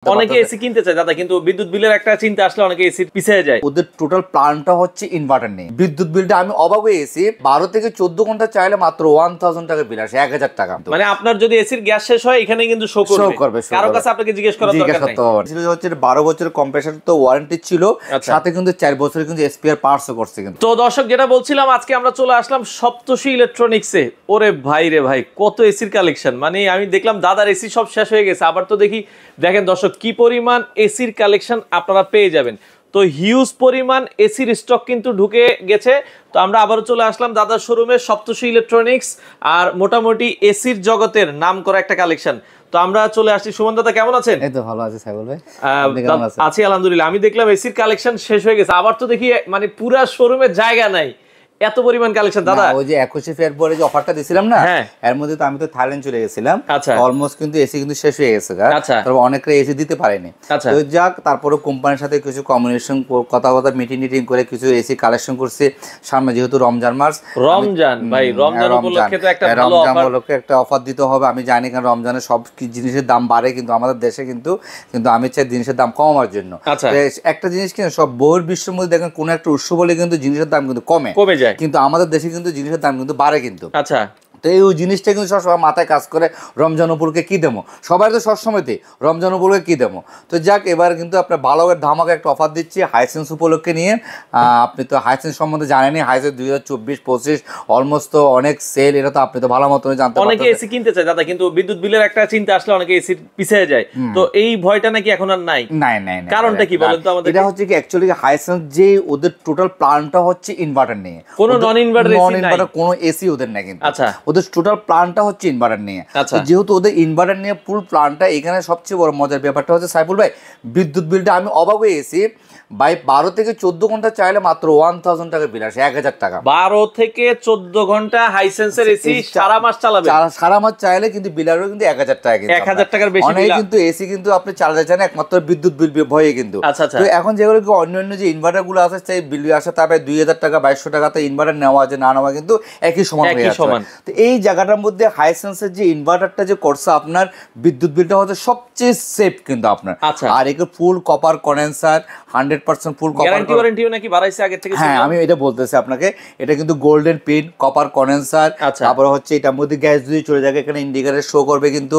অনেকে এসি কিনতে চায় দাদা, কিন্তু বিদ্যুৎ বিলের একটা চিন্তা আসলে অনেকে এসি পিছিয়ে যায়। ওদের টোটাল প্ল্যানটা হচ্ছে ইনভার্টার নেই। বিদ্যুৎ বিলটা আমি অবাক হয়ে এসি 12 থেকে 14 ঘন্টা চাইলে মাত্র 1000 টাকা বিল আসে, 1000 টাকা। মানে আপনার যদি এসির গ্যাস শেষ হয় এখানে কিন্তু শো করবে। কারো কাছে আপনাকে জিজ্ঞেস করার দরকার নাই। ছিল হচ্ছে 12 বছরের কম্প্রেসর তো ওয়ারেন্টি ছিল, সাথে কিন্তু 4 বছরের কিন্তু স্পেয়ার পার্টসও করছে কিন্তু। তো দর্শক, যেটা বলছিলাম, আজকে আমরা চলে আসলাম সপ্তর্ষি ইলেকট্রনিক্সে। ওরে ভাই রে ভাই, কত এসির কালেকশন! মানে আমি দেখলাম দাদার এসি সব শেষ হয়ে গেছে, আবার তো দেখি। দেখেন দর্শক, কি পরিমাণ এসির কালেকশন আপনারা পেয়ে যাবেন। তো হিউজ পরিমাণ এসির স্টক কিন্তু ঢুকে গেছে। তো আমরা আবারও চলে আসলাম দাদার শোরুমে, সপ্তর্ষি ইলেকট্রনিক্স, আর মোটামুটি এসির জগতের নাম করা একটা কালেকশন। তো আমরা চলে আসছি। সুমন দাদা কেমন আছেন? এই তো ভালো আছি সাইবুল ভাই, আছি আলহামদুলিল্লাহ। আমি দেখলাম এসির কালেকশন শেষ হয়ে গেছে, আবার তো দেখি মানে পুরা শোরুমে জায়গা নাই, এত পরিমাণ কালেকশন। দাদা ওই যে 21 ফেয়ার পরে যে অফারটা দিছিলাম না, এর মধ্যে তো আমি তো থাইল্যান্ড চলে গেছিলাম। অলমোস্ট কিন্তু এসি কিন্তু শেষ হয়ে গেছে, তারপর অনেকরা এসি দিতে পারেনি। তো যাক, তারপরে কোম্পানির সাথে কিছু কমিউনিকেশন কথা মিটিং করে কিছু এসি কালেকশন করছি। সামনে যেহেতু রমজান মাস, রমজান ভাই, রমজান উপলক্ষে তো একটা ভালো রমজান উপলক্ষে একটা অফার দিতে হবে। আমি জানি কারণ রমজানে সব জিনিসের দাম বাড়ে, কিন্তু আমাদের দেশে কিন্তু আমি চাই জিনিসের দাম কমার জন্য। একটা জিনিস কিন্তু সব বহির বিশ্বের মধ্যে দেখেন কোন একটা উৎসব হলে কিন্তু জিনিসের দাম কিন্তু কমে যায়, কিন্তু আমাদের দেশে কিন্তু জিনিসের দাম কিন্তু বাড়ে কিন্তু। আচ্ছা, তো এই জিনিসটা কিন্তু সবসময় মাথায় কাজ করে, রমজান উপলক্ষে কি দেবো, সবাই তো সবসময়তে রমজান উপলক্ষে কি দেবো। তো যাক, এবার কিন্তু আপনার ভালো ধামাকা একটা অফার দিচ্ছি হাইসেন্স উপলক্ষে নিয়ে। আপনি তো হাইসেন্স সম্বন্ধে জানেনই, হাইসেন্স 2024-25 অলমোস্ট তো অনেক সেল, এটা তো আপনি তো ভালো মতনই জানতে পারেন। অনেকে এসি কিনতে চায় দাদা, কিন্তু বিদ্যুৎ বিলের একটা চিন্তা আসলে অনেকে এসি পিছিয়ে যায়। তো এই ভয়টা নাকি এখন আর নাই? নাই, কারণটা কি বলেন তো আমাদের? এটা হচ্ছে কি অ্যাকচুয়ালি হাইসেন্স যে ওদের টোটাল প্ল্যানটা হচ্ছে ইনভার্টার নিয়ে, কোনো নন ইনভার্টার কোনো এসি ওদের নাই কিন্তু। আচ্ছা, ওদের টোটাল প্ল্যানটা হচ্ছে ইনভার্টার নিয়ে। যেহেতু ওদের ইনভার্টার নিয়ে ফুল প্ল্যানটা, এখানে সবচেয়ে বড় মজার ব্যাপারটা হচ্ছে সাইফুল ভাই, বিদ্যুৎ বিলটা আমি অবাক হয়ে গেছি ভাই, 12 থেকে 14 ঘন্টা চাইলে মাত্র 1000 টাকা বিল আসে, 1000 টাকা। 12 থেকে 14 ঘন্টা হাইসেন্সের এসি সারা মাস চালাবে, সারা মাস চাইলে কিন্তু বিল আসবে কিন্তু 1000 টাকা, 1000 টাকার বেশি অনেক কিন্তু এসি কিন্তু আপনি চালাতে চান একমাত্র বিদ্যুৎ বিল ভয়ে কিন্তু। তো এখন যেগুলো অন্যান্য যে ইনভার্টার গুলো আছে, সেই বিল আসে তারপরে 2000 টাকা 2200 টাকাতে ইনভার্টার নেওয়া আছে না নেওয়া কিন্তু একই সমান হয়ে যাচ্ছে। তো এই জায়গাটার মধ্যে হাইসেন্সের যে ইনভার্টারটা যে করছে, আপনার বিদ্যুৎ বিলটা হচ্ছে সবচেয়ে সেফ কিন্তু আপনার। আর একে full copper condenser, 100% full copper গ্যারান্টিও নাকি বাড়াইছে আগে থেকে। হ্যাঁ, আমি এটা বলতেছি আপনাকে, এটা কিন্তু গোল্ডেন পিন, কপার কন্ডেন্সার, তারপর হচ্ছে এটার মধ্যে গ্যাস যদি চলে যায় এখানে ইন্ডিকেটর শো করবে কিন্তু।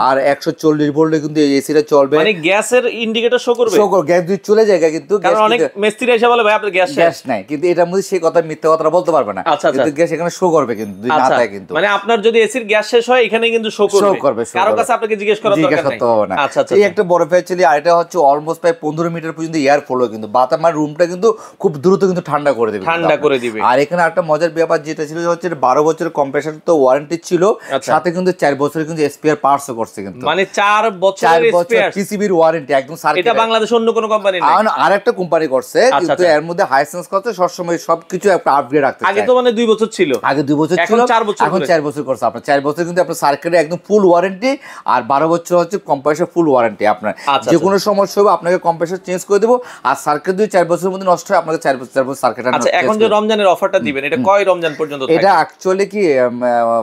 আর 140 ভোল্টে কিন্তু এসিটা চলবে, মানে গ্যাসের ইন্ডিকেটর শো করবে, গ্যাস যদি চলে যায় কিন্তু। কারণ অনেক মিস্ত্রি এসে বলে ভাই আপনার গ্যাস নাই, কিন্তু এটার মধ্যে সেই কথা মিথ্যা কথা বলতে পারবে না, কিন্তু গ্যাস এখানে শো করবে কিন্তু, দুই নাতায় কিন্তু। মানে আপনার যদি এসির গ্যাস শেষ হয় এখানে কিন্তু শো করবে, কারো কাছে আপনাকে জিজ্ঞেস করার দরকার নাই। আচ্ছা, এই একটা বড় ফ্যাসিলিটি। আর এটা হচ্ছে অলমোস্ট প্রায় 15 মিটার পর্যন্ত এয়ার ফ্লো কিন্তু, বাতামার রুমটা কিন্তু খুব দ্রুত কিন্তু ঠান্ডা করে দিবে। আর এখানে একটা মজার ব্যাপার যেটা ছিল হচ্ছে 12 বছরের কম্প্রেসর তো ওয়ারেন্টি ছিল, সাথে কিন্তু 4 বছরের কিন্তু স্পেয়ার পার্টসও করছে কিন্তু। মানে 4 বছরের স্পেয়ার পিসিবির ওয়ারেন্টি একদম সার্কিট। এটা বাংলাদেশে অন্য কোনো কোম্পানি নাই, আরেকটা কোম্পানি করছে, কিন্তু এর মধ্যে হাইসেন্স করতে সবসময় সবকিছু একটা আপগ্রেড রাখতে চায়। আগে তো মানে 2 বছর ছিল, আগে 2 বছর ছিল, এখন 4 বছর করছে। আপনার 4 বছর কিন্তু আপনার সার্কিটে একদম ফুল ওয়ারেন্টি, আর 12 বছর হচ্ছে কম্প্রেসর ফুল ওয়ারেন্টি। আপনার যে কোনো সমস্যা হবে আপনাকে কম্প্রেসর চেঞ্জ করে দেবো, আর সার্কিট যদি 4 বছরের মধ্যে নষ্ট হয় আপনাকে 4 বছর সার্কিট। আচ্ছা, এখন যে রমজানের অফারটা দিবেন এটা কয় রমজান পর্যন্ত থাকে? এটা অ্যাকচুয়ালি কি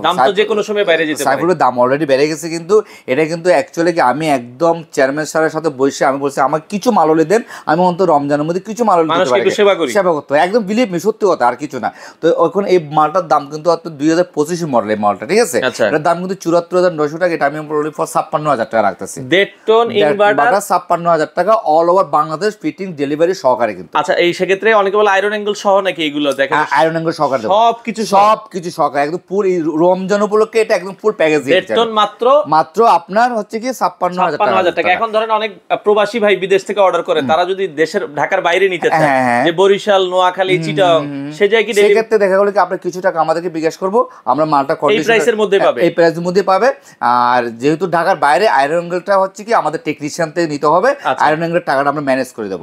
দাম তো যে কোনো সময় বাইরে যেতে পারে, সাইফুলের দাম অলরেডি বেড়ে গেছে কিন্তু। এটা কিন্তু অ্যাকচুয়ালি কি আমি একদম চেয়ারম্যান স্যারের সাথে বসে আমি বলছি আমার কিছু মাল হলে দেন, আমি অন্তত রমজানের মধ্যে কিছু মাল হলে দিতে পারি, সেবা করতে হয়, একদম বিলিভ মি, সত্যি কথা, আর কিছু না। তো এখন এই মালটার দাম কিন্তু 2025 মডেল এই মালটা, ঠিক আছে? এটার দাম কিন্তু 74,900 টাকা, এটা আমি বলি ফর 56,000 টাকা রাখতেছি। 1.5 টন ইনভার্টার 56,000 টাকা all over Bangladesh, fitting delivery সহকারে কিন্তু। আচ্ছা, এই সেক্ষেত্রে অনেকে বলে আয়রন অ্যাঙ্গেল সহ নাকি এগুলো? দেখেন আয়রন অ্যাঙ্গেল সহকারে সবকিছু সহকারে একদম ফুল রমজান উপলক্ষে এটা একদম ফুল প্যাকেজ। 1.5 টন মাত্র আপনার হচ্ছে কি 56,000 টাকা। এখন ধরেন অনেক প্রবাসী ভাই বিদেশ থেকে অর্ডার করে, তারা যদি দেশের ঢাকার বাইরে নিতে চায়, যে বরিশাল, নোয়াখালী, চিটাগাং, সে জায়গায় কি সেক্ষেত্রে দেখা গেল কি আপনার কিছু টাকা আমাদেরকে বিকাশ করবো, আমরা মালটা এই প্রাইসের মধ্যে পাবে, এই প্রাইসের মধ্যে পাবে। আর যেহেতু ঢাকার বাইরে আয়রন অ্যাঙ্গেলটা হচ্ছে কি আমাদের টেকনিশিয়ান থেকে নিতে হবে, আয়রন অ্যাঙ্গেলের টাকাটা আমরা ম্যানেজ করে দেবো,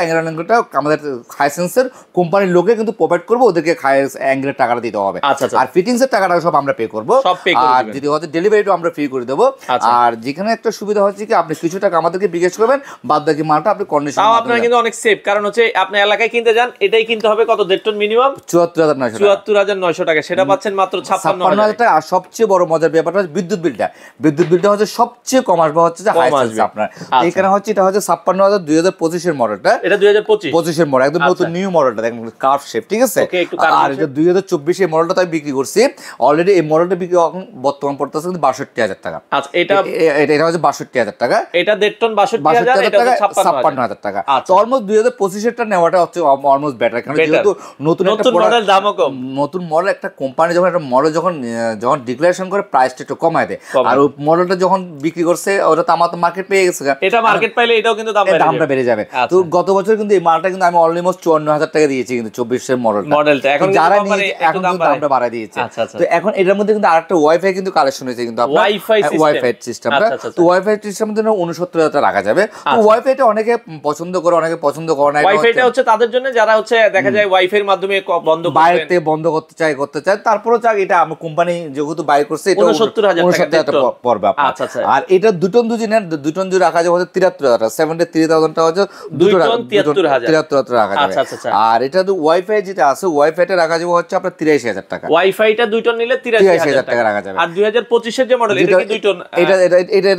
আয়রন অ্যাঙ্গেলটা আমাদের হাইসেন্সের কোম্পানির লোকে কিন্তু প্রোভাইড করবো, ওদেরকে অ্যাঙ্গেলের টাকাটা দিতে হবে। আর ফিটিংস এর টাকাটা সব আমরা পে করবো, আর যদি হচ্ছে ডেলিভারিটা আমরা ফ্রি করে দেবো। আর যেখানে একটা সুবিধা হচ্ছে কি আপনি কিছু টাকা আমাদেরকে বিকাশ করবেন, বাদ বাকি মালটা আপনি কন্ডিশন। আপনারা কিন্তু অনেক সেফ, কারণ হচ্ছে আপনি এলাকায় কিনতে যান, এটাই কিনতে হবে কত? 1.5 টন মিনিমাম 74,900 5600 টাকা, সেটা পাচ্ছেন মাত্র 56000 টাকা। আর সবচেয়ে বড় মজার ব্যাপারটা হচ্ছে বিদ্যুৎ বিলটা হচ্ছে সবচেয়ে কম আসবে, হচ্ছে যে হাইসেন্স আপনার এখানে হচ্ছে, এটা হচ্ছে 56000 2025 এর মডেলটা, এটা 2025 এর মডেল, একদম নতুন নিউ মডেলটা দেখেন, কার্ভ শেপ, ঠিক আছে। আর এটা 2024 এর মডেলটা তাই বিক্রি করছি অলরেডি, এই মডেলটা বিক্রি এখন বর্তমান পড়তেছে কিন্তু 62000 টাকা। আচ্ছা, এটা হচ্ছে 62000 টাকা, এটা 1.5 টন 62000, এটা 56000 টাকা। তো অলমোস্ট 2025 এরটা নেওয়াটা হচ্ছে অলমোস্ট বেটার, কারণ যেহেতু নতুন একটা মডেল, দামও কম, নতুন মডেল, একটা কোম্পানি যখন একটা মডেল যখন ডিক্লারেশন করে প্রাইসটা একটু কমায় দেয়, আর ওই মডেলটা যখন বিক্রি করছে ওটা তো আমার তো মার্কেট পেয়ে গেছে, এটা মার্কেট পাইলে এটাও কিন্তু দামটা বেড়ে যাবে। তো গত বছর কিন্তু এই মালটা কিন্তু আমি অলমোস্ট 54000 টাকা দিয়েছি কিন্তু 24 এর মডেলটা, এখন যারা নিয়ে এখন কিন্তু দামটা বাড়ায় দিয়েছে। তো এখন এটার মধ্যে কিন্তু আরেকটা ওয়াইফাই কিন্তু কালেকশন হয়েছে কিন্তু আপনার ওয়াইফাই সিস্টেমটা। তো ওয়াইফাই সিস্টেমের জন্য 69000 টাকা রাখা যাবে। তো ওয়াইফাইটা অনেকে পছন্দ করে, অনেকে পছন্দ করে না। ওয়াইফাইটা হচ্ছে তাদের জন্য যারা হচ্ছে দেখা যায় ওয়াইফাই এর মাধ্যমে বন্ধ করতে, বাইরেতে বন্ধ করতে চায়, তারপরও চাই, এটা আমার কোম্পানি যেহেতু বাই করছে, এটা 69000 টাকা পড়বে আপনার। আর এটা 2 টন যদি রাখা যাবে 73000 টাকা, 73000 টাকা হচ্ছে 2 টন 73000 রাখা যাবে। আর এটা তো ওয়াইফাই যেটা আছে, ওয়াইফাইটা রাখা যাবে হচ্ছে আপনার 83000 টাকা। ওয়াইফাইটা 2 টন নিলে 83000 টাকা রাখা যাবে। আর 2025 এর যে মডেল, এটা কি 2 টন? এটা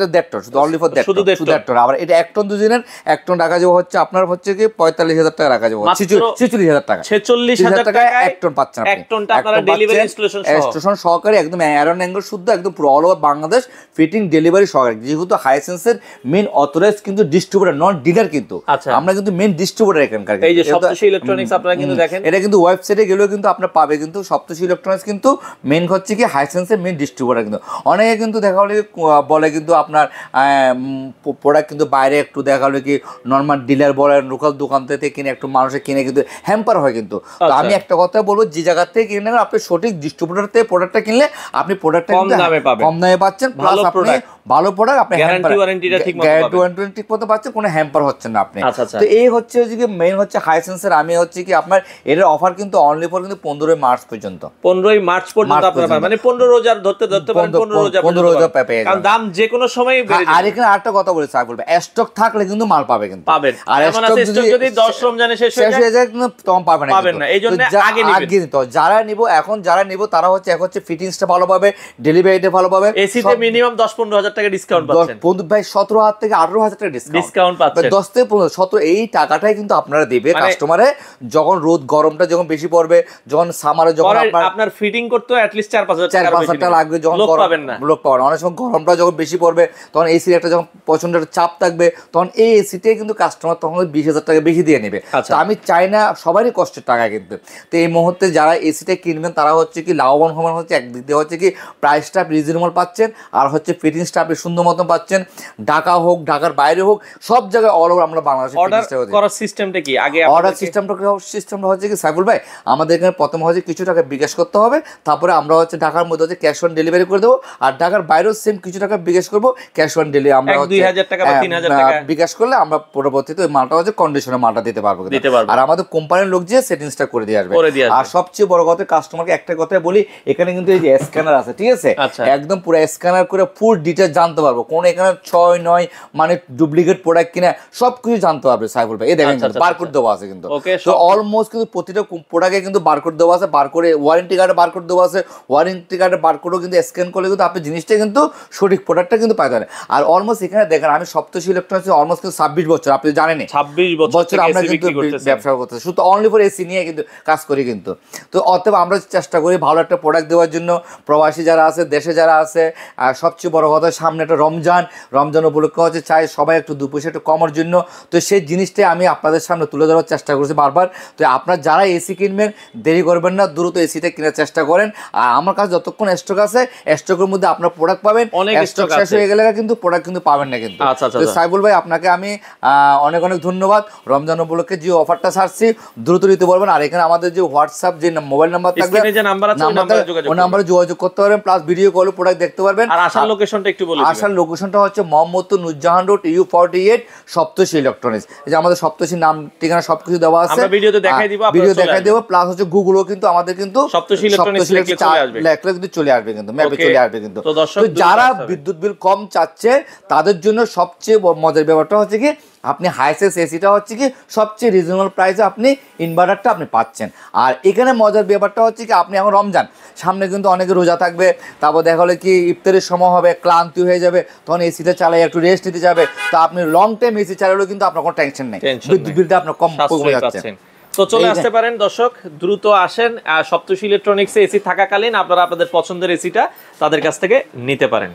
1.5 টন, শুধু অনলি ফর 1.5 টন। আবার এটা 1 টন 1 টন রাখা যাবে হচ্ছে আপনার হচ্ছে কি 45000 টাকা রাখা যাবে, 46000 টাকা, 46000 টাকা 1 টন পাচ্ছেন আপনি। 1 টনটা আপনারা ডেলিভারি ইনস্টলেশন সহকারে একদম অ্যারন অ্যাঙ্গেল শুদ্ধ, একদম পুরো all over Bangladesh fitting delivery সহকারে, যেহেতু হাইসেন্সের মেইন অথরাইজ কিন্তু ডিস্ট্রিবিউটর, নন ডিলার কিন্তু আমরা কিন্তু মেইন ডিস্ট্রিবিউটর এখানকার। এই যে সপ্তশী ইলেকট্রনিক্স আপনারা কিন্তু দেখেন, এটা কিন্তু ওয়েবসাইটে গেলেও কিন্তু আপনারা পাবে, কিন্তু সপ্তশী ইলেকট্রনিক্স কিন্তু মেইন হচ্ছে কি হাইসেন্সের মেইন ডিস্ট্রিবিউটর। কিন্তু অনেকে কিন্তু দেখা হলে বলে কিন্তু আপনার প্রোডাক্ট কিন্তু বাইরে একটু দেখা হলে কি নর্মাল ডিলার বলে, লোকাল দোকান থেকে কিনে একটু মানুষের কিনে কিন্তু হ্যাম্পার হয় কিন্তু। তো আমি একটা কথা বলবো, যে জায়গা থেকে কিনে আপনি সঠিক ডিস্ট্রিবিউটর থেকে প্রোডাক্টটা কিনলে আপনি প্রোডাক্টটা কম দামে পাচ্ছেন, প্লাস আপনি ভালো প্রোডাক্ট, আপনি গ্যারান্টি ওয়ারেন্টিটা ঠিক মতো পাচ্ছেন, কোনো হ্যাম্পার হচ্ছে না আপনি। তো এই হচ্ছে যে মেইন হচ্ছে হাইসেন্সের। আমি হচ্ছে কি আপনার এর অফার কিন্তু অনলি ফর কিন্তু 15 মার্চ পর্যন্ত, 15 মার্চ পর্যন্ত আপনারা পাবেন, মানে 15 রোজার ধরতে পারেন, 15 রোজা পেয়ে যাবেন, কারণ দাম যে কোনো সময় বেড়ে যাবে। আর এখানে আরেকটা কথা বলে স্যার বলবে, স্টক থাকলে কিন্তু মাল পাবে, কিন্তু পাবেন। আর স্টক যদি 10 রমজানে শেষ হয়ে যায় কিন্তু তখন পাবেন না। এইজন্য আগে নিতে যারা নিব তারা হচ্ছে এক হচ্ছে ফিটিংসটা ভালো পাবে, ডেলিভারিটা ভালো পাবে, এসিতে মিনিমাম 10-15 টাকা ডিসকাউন্ট পাচ্ছেন ভাই, 17000 থেকে 18000 টাকা ডিসকাউন্ট পাচ্ছেন, 10 থেকে 17 এই টাকাটাই কিন্তু আপনারা দেবে কাস্টমারে, যখন রোদ গরমটা যখন বেশি পড়বে, যখন সামারে যখন আপনার ফিটিং করতে অ্যাট লিস্ট 4-5 টাকা লাগবে, যখন লোক পাবেন না, অনেক সময় গরমটা যখন বেশি পড়বে, তখন এসির একটা যখন প্রচন্ড চাপ থাকবে, তখন এই এসিটাই কিন্তু কাস্টমার তখন 20000 টাকা বেশি দিয়ে নেবে। তো আমি চাই না সবারই কষ্টের টাকা কিন্তু। তো এই মুহূর্তে যারা এসিটা কিনবেন তারা হচ্ছে কি লাভবান হবেন, হচ্ছে একদিক দিয়ে হচ্ছে কি প্রাইসটা আপনি রিজনেবল পাচ্ছেন, আর হচ্ছে ফিটিংসটা আপনি সুন্দর মতো পাচ্ছেন, ঢাকা হোক ঢাকার বাইরে হোক সব জায়গায় অল ওভার আমরা বাংলাদেশে অর্ডার করার সিস্টেমটা কি? আগে অর্ডার সিস্টেমটা হচ্ছে কি সাইফুল ভাই, আমাদের এখানে প্রথম হচ্ছে কিছু টাকা বিকাশ করতে হবে, তারপরে আমরা হচ্ছে ঢাকার মধ্যে হচ্ছে ক্যাশ অন ডেলিভারি করে দেবো, আর ঢাকার বাইরেও সেম কিছু টাকা বিকাশ করবো, ক্যাশ অন ডেলিভারি আমরা 2000 টাকা বা 3000 টাকা বিকাশ করলে আমরা পরবর্তীতে ওই মালটা হচ্ছে কন্ডিশনে মালটা দিতে পারবো। আর আমাদের কোম্পানির লোক যে সেটিংসটা করে দিয়ে আসবে। আর সবচেয়ে বড় কথা, কাস্টমারকে একটা কথাই বলি, এখানে কিন্তু এই যে স্ক্যানার আছে, ঠিক আছে, একদম পুরো স্ক্যানার করে ফুল ডিটেইলস জানতে পারবো, কোন এখানে 6-9 মানে ডুপ্লিকেট প্রোডাক্ট কিনা সবকিছু জানতে পারবে সাইফুল ভাই। এই দেখেন বারকোড দেওয়া আছে কিন্তু, তো অলমোস্ট কিন্তু প্রতিটা প্রোডাক্টে কিন্তু বারকোড দেওয়া আছে, বারকোডে ওয়ারেন্টি কার্ডে বারকোড দেওয়া আছে, ওয়ারেন্টি কার্ডের বারকোডও কিন্তু স্ক্যান করলে কিন্তু আপনি জিনিসটা কিন্তু সঠিক প্রোডাক্টটা কিন্তু পাইতে পারেন। আর অলমোস্ট এখানে দেখেন আমি সপ্তশী ইলেকট্রনিক্স অলমোস্ট কিন্তু 26 বছর, আপনি জানেন 26 বছর আমরা কিন্তু ব্যবসা করতেছি, শুধু অনলি ফর এসি নিয়ে কিন্তু কাজ করি কিন্তু। তো অতএব আমরা চেষ্টা করি ভালো একটা প্রোডাক্ট দেওয়ার জন্য, প্রবাসী যারা আছে, দেশে যারা আছে, আর সবচেয়ে বড় কথা সামনে একটা রমজান উপলক্ষে হচ্ছে চাই সবাই একটু 2 পয়সা একটু কমার জন্য। তো সেই জিনিসটাই আমি আপনাদের সামনে তুলে ধরার চেষ্টা করছি বারবার। তো আপনারা যারা এসি কিনবেন দেরি করবেন না, দ্রুত এসিটা কেনার চেষ্টা করেন। আর আমার কাছে যতক্ষণ স্টক আছে, স্টকের মধ্যে আপনার প্রোডাক্ট পাবেন, স্টক শেষ হয়ে গেলে কিন্তু প্রোডাক্ট কিন্তু পাবেন না কিন্তু। তো সাইবুল ভাই আপনাকে আমি অনেক ধন্যবাদ। রমজান উপলক্ষে যে অফারটা ছাড়ছি দ্রুত নিতে পারবেন। আর এখানে আমাদের যে হোয়াটসঅ্যাপ যে মোবাইল নাম্বার থাকবে, ওই নাম্বারে যোগাযোগ করতে পারবেন, প্লাস ভিডিও কলে প্রোডাক্ট দেখতে পারবেন। আর আসার লোকেশনটা একটু বলুন। আসার লোকেশনটা হচ্ছে Mohammadpur Nurjahan road U48 Saptashi electronics. এই যে আমাদের সপ্তশীর নাম ঠিকানা সবকিছু দেওয়া আছে, আমরা ভিডিওতে দেখাই দিব, প্লাস হচ্ছে গুগলও কিন্তু আমাদের কিন্তু সপ্তশী ইলেকট্রনিক্স লেখলে কিন্তু চলে আসবে, কিন্তু ম্যাপে চলে আসবে কিন্তু। তো যারা বিদ্যুৎ বিল কম চাচ্ছে তাদের জন্য সবচেয়ে মজার ব্যাপারটা হচ্ছে কি আপনি হাইসেন্স এসিটা হচ্ছে কি সবচেয়ে রিজনেবল প্রাইসে আপনি ইনভার্টারটা আপনি পাচ্ছেন। আর এখানে মজার ব্যাপারটা হচ্ছে কি আপনি এখন রমজান সামনে কিন্তু অনেকে রোজা থাকবে, তারপর দেখা হলে কি ইফতারের সময় হবে, ক্লান্তি হয়ে যাবে, তখন এসিটা চালাই একটু রেস্ট নিতে যাবে, তো আপনি লং টাইম এসি চালালেও কিন্তু আপনার কোনো টেনশন নেই, বিদ্যুৎ বিলটা আপনার কম কমে যাচ্ছে। তো চলে আসতে পারেন দর্শক, দ্রুত আসেন। সপ্তর্ষি ইলেকট্রনিক্সে এসি থাকাকালীন আপনারা আপনাদের পছন্দের এসিটা তাদের কাছ থেকে নিতে পারেন।